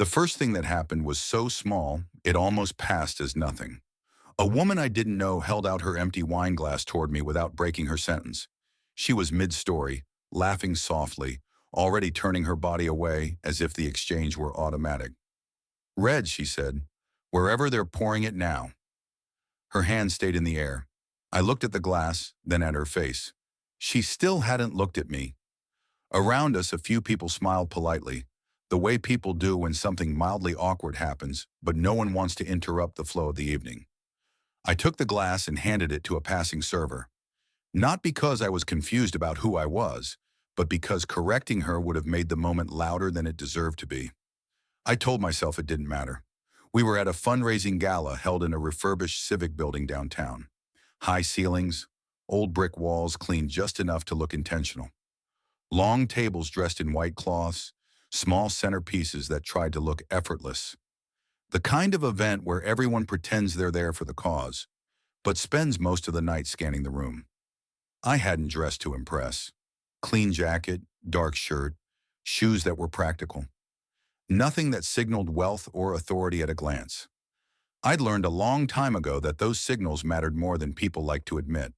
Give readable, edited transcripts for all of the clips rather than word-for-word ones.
The first thing that happened was so small, it almost passed as nothing. A woman I didn't know held out her empty wine glass toward me without breaking her sentence. She was mid-story, laughing softly, already turning her body away as if the exchange were automatic. "Red," she said, "wherever they're pouring it now." Her hand stayed in the air. I looked at the glass, then at her face. She still hadn't looked at me. Around us, a few people smiled politely, the way people do when something mildly awkward happens, but no one wants to interrupt the flow of the evening. I took the glass and handed it to a passing server. Not because I was confused about who I was, but because correcting her would have made the moment louder than it deserved to be. I told myself it didn't matter. We were at a fundraising gala held in a refurbished civic building downtown. High ceilings, old brick walls cleaned just enough to look intentional. Long tables dressed in white cloths, small centerpieces that tried to look effortless. The kind of event where everyone pretends they're there for the cause, but spends most of the night scanning the room. I hadn't dressed to impress. Clean jacket, dark shirt, shoes that were practical. Nothing that signaled wealth or authority at a glance. I'd learned a long time ago that those signals mattered more than people like to admit.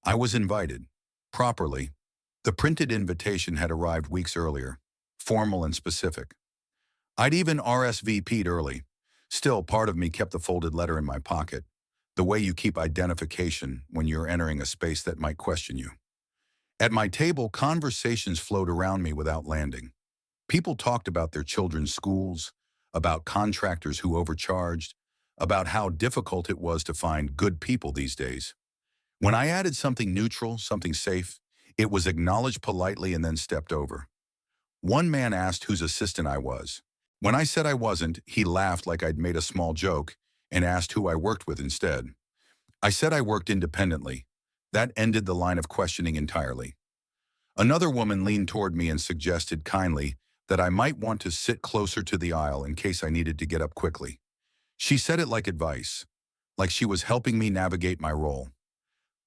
I was invited, properly. The printed invitation had arrived weeks earlier, formal and specific. I'd even RSVP'd early. Still, part of me kept the folded letter in my pocket, the way you keep identification when you're entering a space that might question you. At my table, conversations flowed around me without landing. People talked about their children's schools, about contractors who overcharged, about how difficult it was to find good people these days. When I added something neutral, something safe, it was acknowledged politely and then stepped over. One man asked whose assistant I was. When I said I wasn't, he laughed like I'd made a small joke and asked who I worked with instead. I said I worked independently. That ended the line of questioning entirely. Another woman leaned toward me and suggested kindly that I might want to sit closer to the aisle in case I needed to get up quickly. She said it like advice, like she was helping me navigate my role.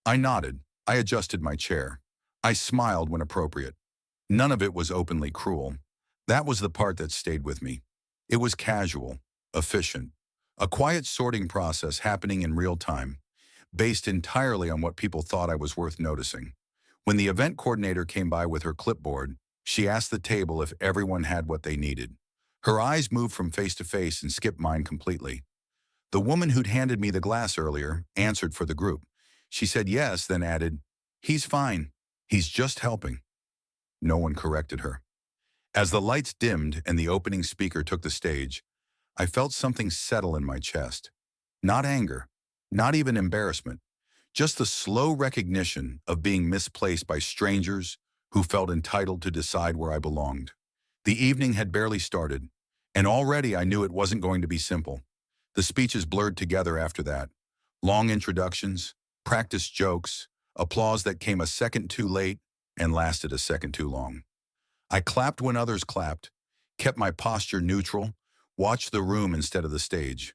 I nodded. I adjusted my chair. I smiled when appropriate. None of it was openly cruel. That was the part that stayed with me. It was casual, efficient, a quiet sorting process happening in real time, based entirely on what people thought I was worth noticing. When the event coordinator came by with her clipboard, she asked the table if everyone had what they needed. Her eyes moved from face to face and skipped mine completely. The woman who'd handed me the glass earlier answered for the group. She said yes, then added, "He's fine. He's just helping." No one corrected her. As the lights dimmed and the opening speaker took the stage, I felt something settle in my chest. Not anger, not even embarrassment, just the slow recognition of being misplaced by strangers who felt entitled to decide where I belonged. The evening had barely started, and already I knew it wasn't going to be simple. The speeches blurred together after that. Long introductions, practiced jokes, applause that came a second too late and lasted a second too long. I clapped when others clapped, kept my posture neutral, watched the room instead of the stage.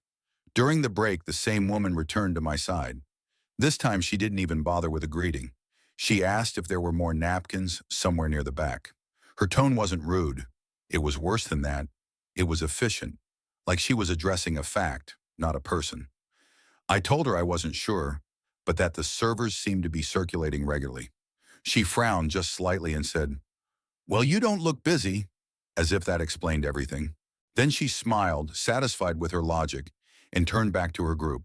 During the break, the same woman returned to my side. This time she didn't even bother with a greeting. She asked if there were more napkins somewhere near the back. Her tone wasn't rude. It was worse than that. It was efficient, like she was addressing a fact, not a person. I told her I wasn't sure, but that the servers seemed to be circulating regularly. She frowned just slightly and said, "Well, you don't look busy," as if that explained everything. Then she smiled, satisfied with her logic, and turned back to her group.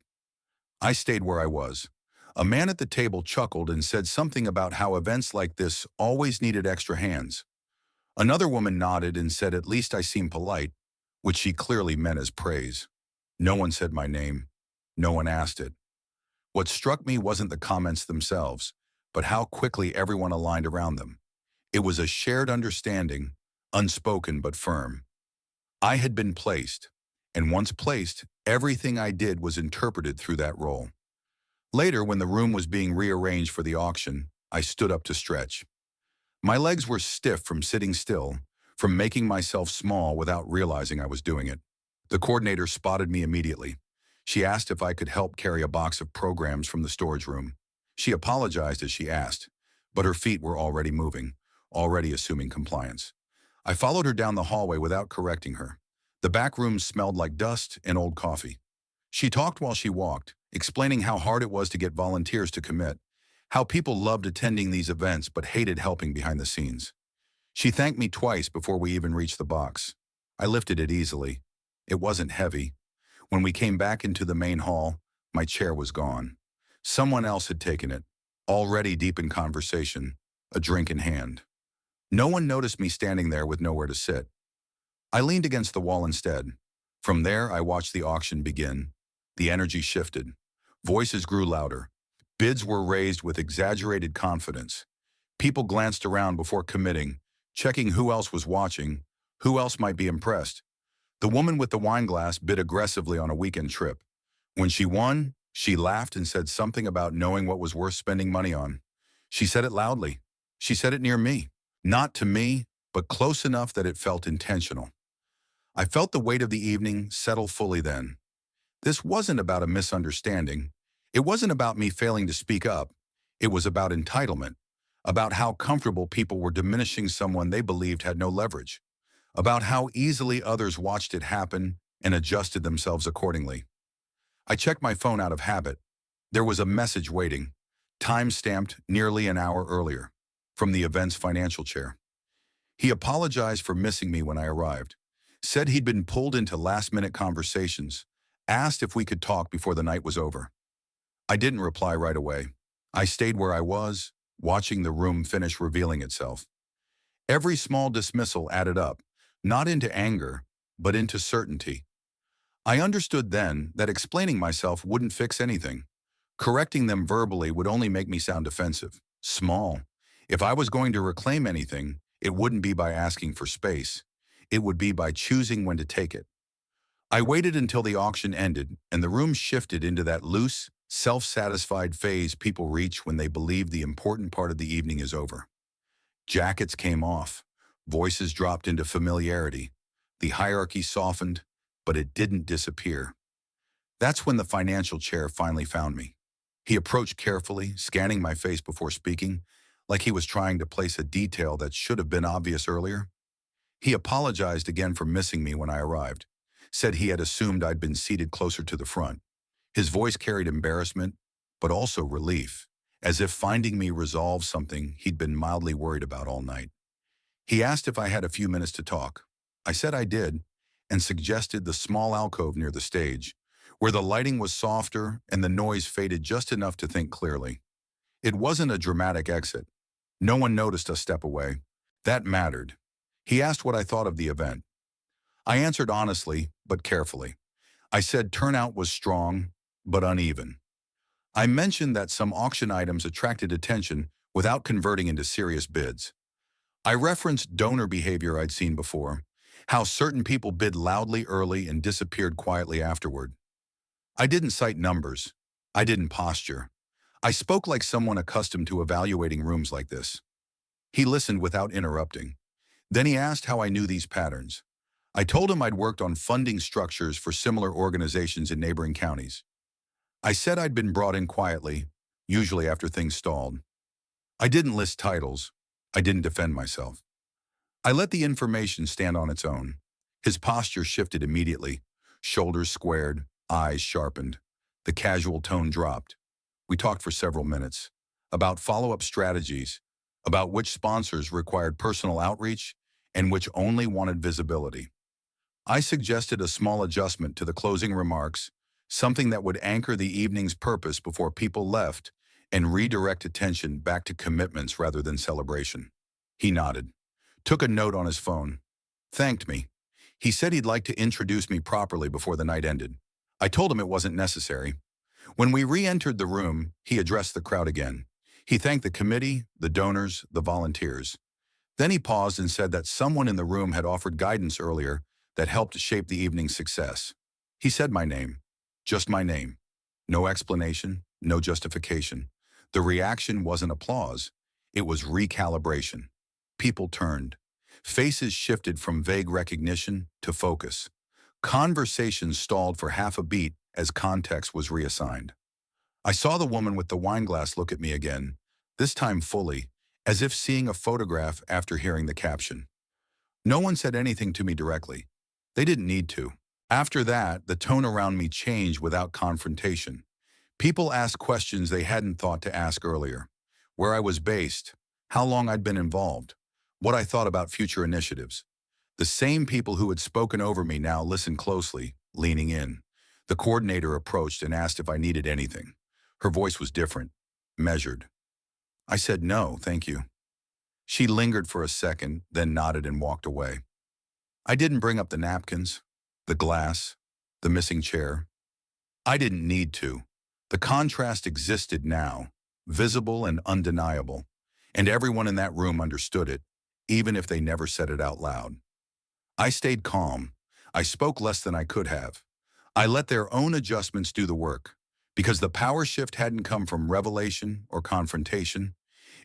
I stayed where I was. A man at the table chuckled and said something about how events like this always needed extra hands. Another woman nodded and said at least I seemed polite, which she clearly meant as praise. No one said my name. No one asked it. What struck me wasn't the comments themselves, but how quickly everyone aligned around them. It was a shared understanding, unspoken but firm. I had been placed, and once placed, everything I did was interpreted through that role. Later, when the room was being rearranged for the auction, I stood up to stretch. My legs were stiff from sitting still, from making myself small without realizing I was doing it. The coordinator spotted me immediately. She asked if I could help carry a box of programs from the storage room. She apologized as she asked, but her feet were already moving, already assuming compliance. I followed her down the hallway without correcting her. The back room smelled like dust and old coffee. She talked while she walked, explaining how hard it was to get volunteers to commit, how people loved attending these events but hated helping behind the scenes. She thanked me twice before we even reached the box. I lifted it easily. It wasn't heavy. When we came back into the main hall, my chair was gone. Someone else had taken it, already deep in conversation, a drink in hand. No one noticed me standing there with nowhere to sit. I leaned against the wall instead. From there, I watched the auction begin. The energy shifted. Voices grew louder. Bids were raised with exaggerated confidence. People glanced around before committing, checking who else was watching, who else might be impressed. The woman with the wine glass bid aggressively on a weekend trip. When she won, she laughed and said something about knowing what was worth spending money on. She said it loudly. She said it near me. Not to me, but close enough that it felt intentional. I felt the weight of the evening settle fully then. This wasn't about a misunderstanding. It wasn't about me failing to speak up. It was about entitlement, about how comfortable people were diminishing someone they believed had no leverage, about how easily others watched it happen and adjusted themselves accordingly. I checked my phone out of habit. There was a message waiting, time-stamped nearly an hour earlier, from the event's financial chair. He apologized for missing me when I arrived, said he'd been pulled into last-minute conversations, asked if we could talk before the night was over. I didn't reply right away. I stayed where I was, watching the room finish revealing itself. Every small dismissal added up, not into anger, but into certainty. I understood then that explaining myself wouldn't fix anything. Correcting them verbally would only make me sound defensive, small. If I was going to reclaim anything, it wouldn't be by asking for space. It would be by choosing when to take it. I waited until the auction ended and the room shifted into that loose, self-satisfied phase people reach when they believe the important part of the evening is over. Jackets came off. Voices dropped into familiarity. The hierarchy softened, but it didn't disappear. That's when the financial chair finally found me. He approached carefully, scanning my face before speaking, like he was trying to place a detail that should have been obvious earlier. He apologized again for missing me when I arrived, said he had assumed I'd been seated closer to the front. His voice carried embarrassment, but also relief, as if finding me resolved something he'd been mildly worried about all night. He asked if I had a few minutes to talk. I said I did, and suggested the small alcove near the stage, where the lighting was softer and the noise faded just enough to think clearly. It wasn't a dramatic exit. No one noticed us step away. That mattered. He asked what I thought of the event. I answered honestly, but carefully. I said turnout was strong, but uneven. I mentioned that some auction items attracted attention without converting into serious bids. I referenced donor behavior I'd seen before, how certain people bid loudly early and disappeared quietly afterward. I didn't cite numbers. I didn't posture. I spoke like someone accustomed to evaluating rooms like this. He listened without interrupting. Then he asked how I knew these patterns. I told him I'd worked on funding structures for similar organizations in neighboring counties. I said I'd been brought in quietly, usually after things stalled. I didn't list titles. I didn't defend myself. I let the information stand on its own. His posture shifted immediately, shoulders squared, eyes sharpened. The casual tone dropped. We talked for several minutes, about follow-up strategies, about which sponsors required personal outreach and which only wanted visibility. I suggested a small adjustment to the closing remarks, something that would anchor the evening's purpose before people left and redirect attention back to commitments rather than celebration. He nodded, took a note on his phone, thanked me. He said he'd like to introduce me properly before the night ended. I told him it wasn't necessary. When we re-entered the room, he addressed the crowd again. He thanked the committee, the donors, the volunteers. Then he paused and said that someone in the room had offered guidance earlier that helped shape the evening's success. He said my name, just my name. No explanation, no justification. The reaction wasn't applause. It was recalibration. People turned. Faces shifted from vague recognition to focus. Conversations stalled for half a beat as context was reassigned. I saw the woman with the wine glass look at me again, this time fully, as if seeing a photograph after hearing the caption. No one said anything to me directly. They didn't need to. After that, the tone around me changed without confrontation. People asked questions they hadn't thought to ask earlier. Where I was based, how long I'd been involved, what I thought about future initiatives. The same people who had spoken over me now listened closely, leaning in. The coordinator approached and asked if I needed anything. Her voice was different, measured. I said no, thank you. She lingered for a second, then nodded and walked away. I didn't bring up the napkins, the glass, the missing chair. I didn't need to. The contrast existed now, visible and undeniable, and everyone in that room understood it, even if they never said it out loud. I stayed calm. I spoke less than I could have. I let their own adjustments do the work, because the power shift hadn't come from revelation or confrontation.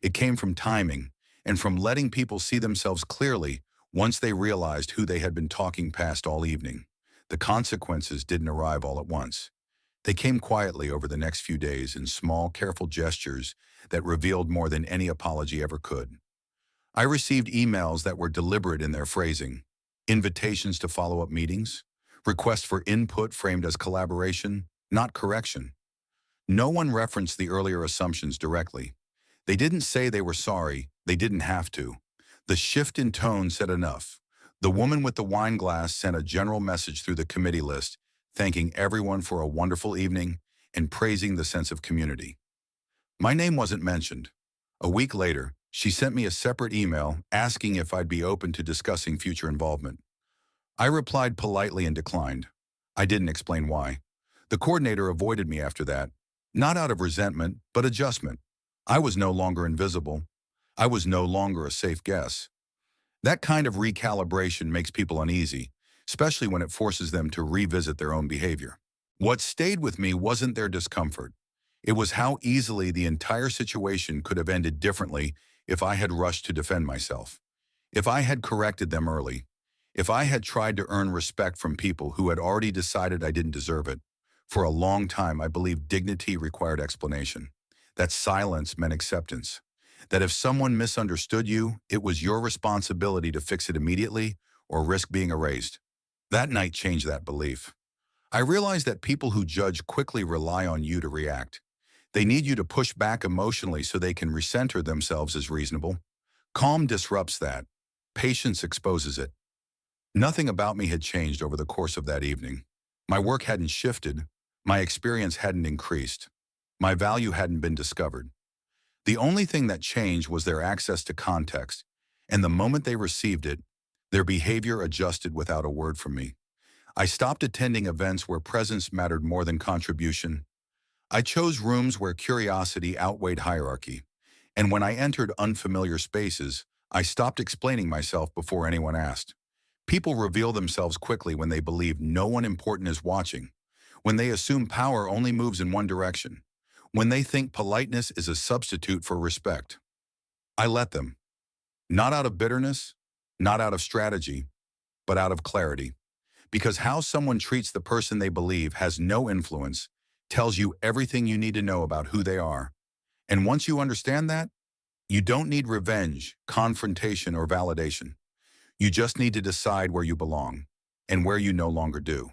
It came from timing and from letting people see themselves clearly once they realized who they had been talking past all evening. The consequences didn't arrive all at once. They came quietly over the next few days in small, careful gestures that revealed more than any apology ever could. I received emails that were deliberate in their phrasing, invitations to follow-up meetings, requests for input framed as collaboration, not correction. No one referenced the earlier assumptions directly. They didn't say they were sorry, they didn't have to. The shift in tone said enough. The woman with the wine glass sent a general message through the committee list, thanking everyone for a wonderful evening and praising the sense of community. My name wasn't mentioned. A week later, she sent me a separate email asking if I'd be open to discussing future involvement. I replied politely and declined. I didn't explain why. The coordinator avoided me after that, not out of resentment, but adjustment. I was no longer invisible. I was no longer a safe guess. That kind of recalibration makes people uneasy, especially when it forces them to revisit their own behavior. What stayed with me wasn't their discomfort. It was how easily the entire situation could have ended differently if I had rushed to defend myself. If I had corrected them early. If I had tried to earn respect from people who had already decided I didn't deserve it. For a long time, I believed dignity required explanation. That silence meant acceptance. That if someone misunderstood you, it was your responsibility to fix it immediately or risk being erased. That night changed that belief. I realized that people who judge quickly rely on you to react. They need you to push back emotionally so they can recenter themselves as reasonable. Calm disrupts that. Patience exposes it. Nothing about me had changed over the course of that evening. My work hadn't shifted. My experience hadn't increased. My value hadn't been discovered. The only thing that changed was their access to context, and the moment they received it, their behavior adjusted without a word from me. I stopped attending events where presence mattered more than contribution. I chose rooms where curiosity outweighed hierarchy, and when I entered unfamiliar spaces, I stopped explaining myself before anyone asked. People reveal themselves quickly when they believe no one important is watching, when they assume power only moves in one direction, when they think politeness is a substitute for respect. I let them. Not out of bitterness, not out of strategy, but out of clarity. Because how someone treats the person they believe has no influence tells you everything you need to know about who they are. And once you understand that, you don't need revenge, confrontation, or validation. You just need to decide where you belong and where you no longer do.